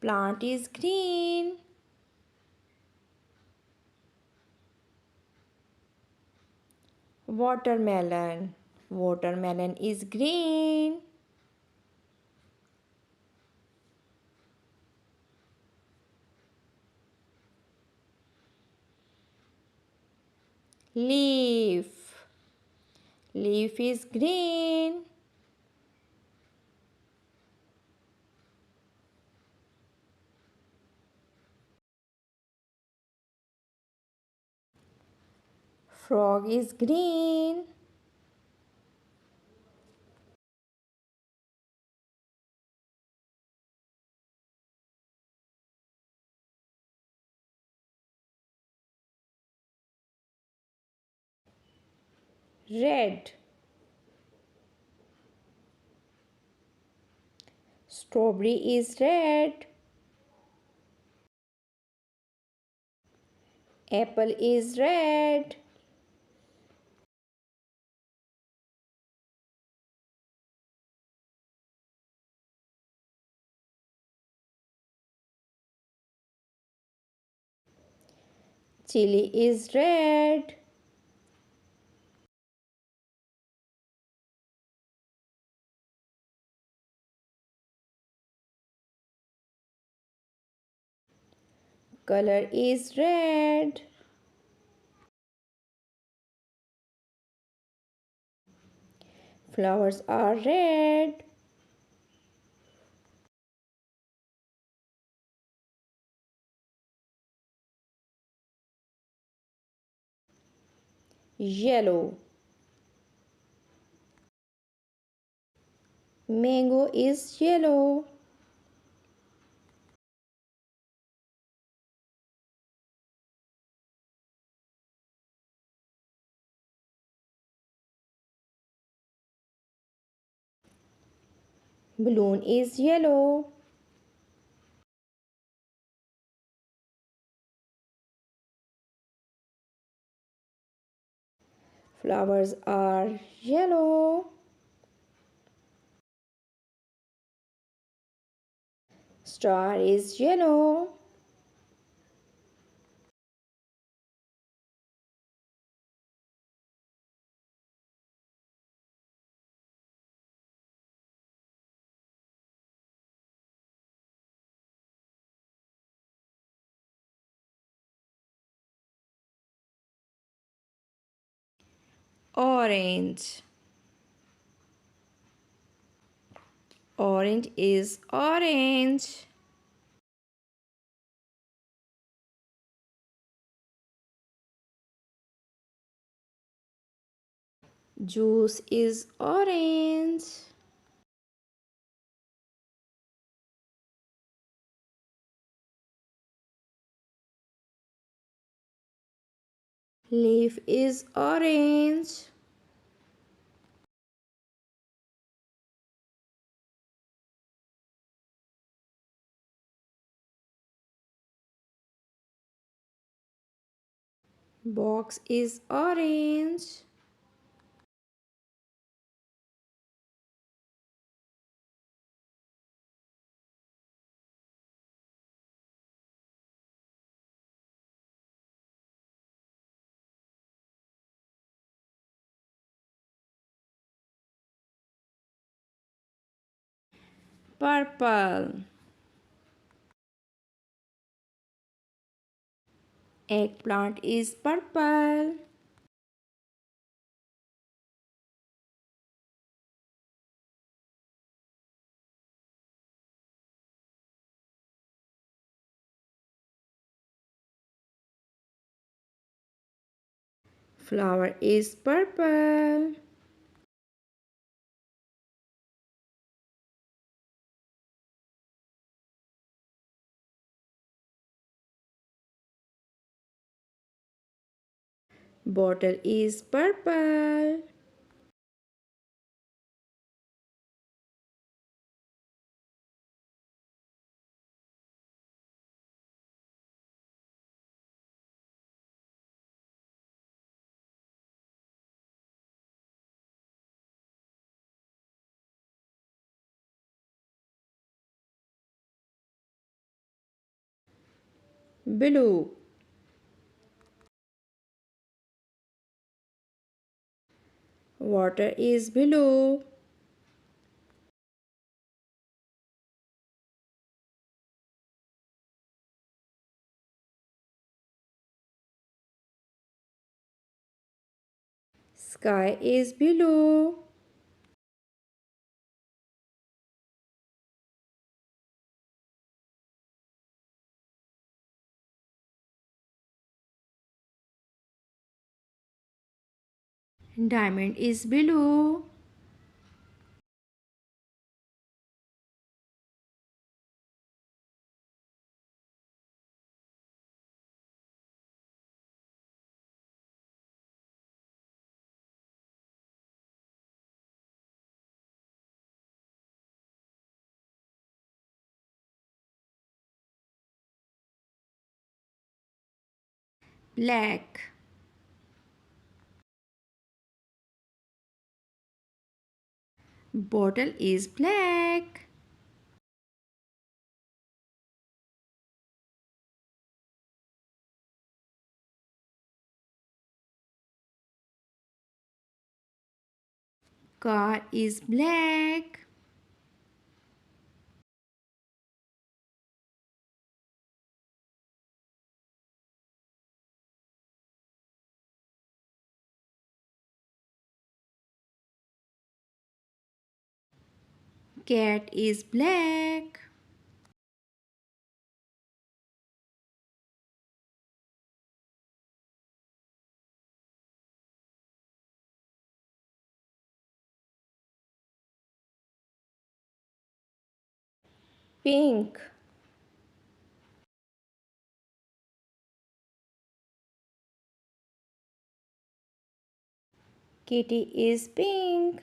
Plant is green. Watermelon. Watermelon is green. Leaf. Leaf is green. Frog is green. Red. Strawberry is red. Apple is red. Chili is red. Color is red. Flowers are red. Yellow. Mango is yellow. Balloon is yellow. Flowers are yellow. Star is yellow. Orange. Orange is orange. Juice is orange. Leaf is orange. Box is orange. Purple. Eggplant is purple. Flower is purple. Bottle is purple. blue. Water is blue. Sky is blue. Diamond is blue. Black. Bottle is black. Car is black. Cat is black. Pink. Kitty is pink.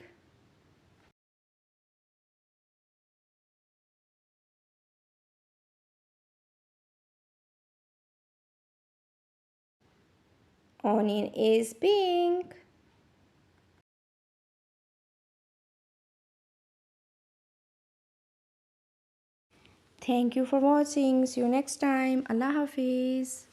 Onion is pink. Thank you for watching. See you next time. Allah Hafiz.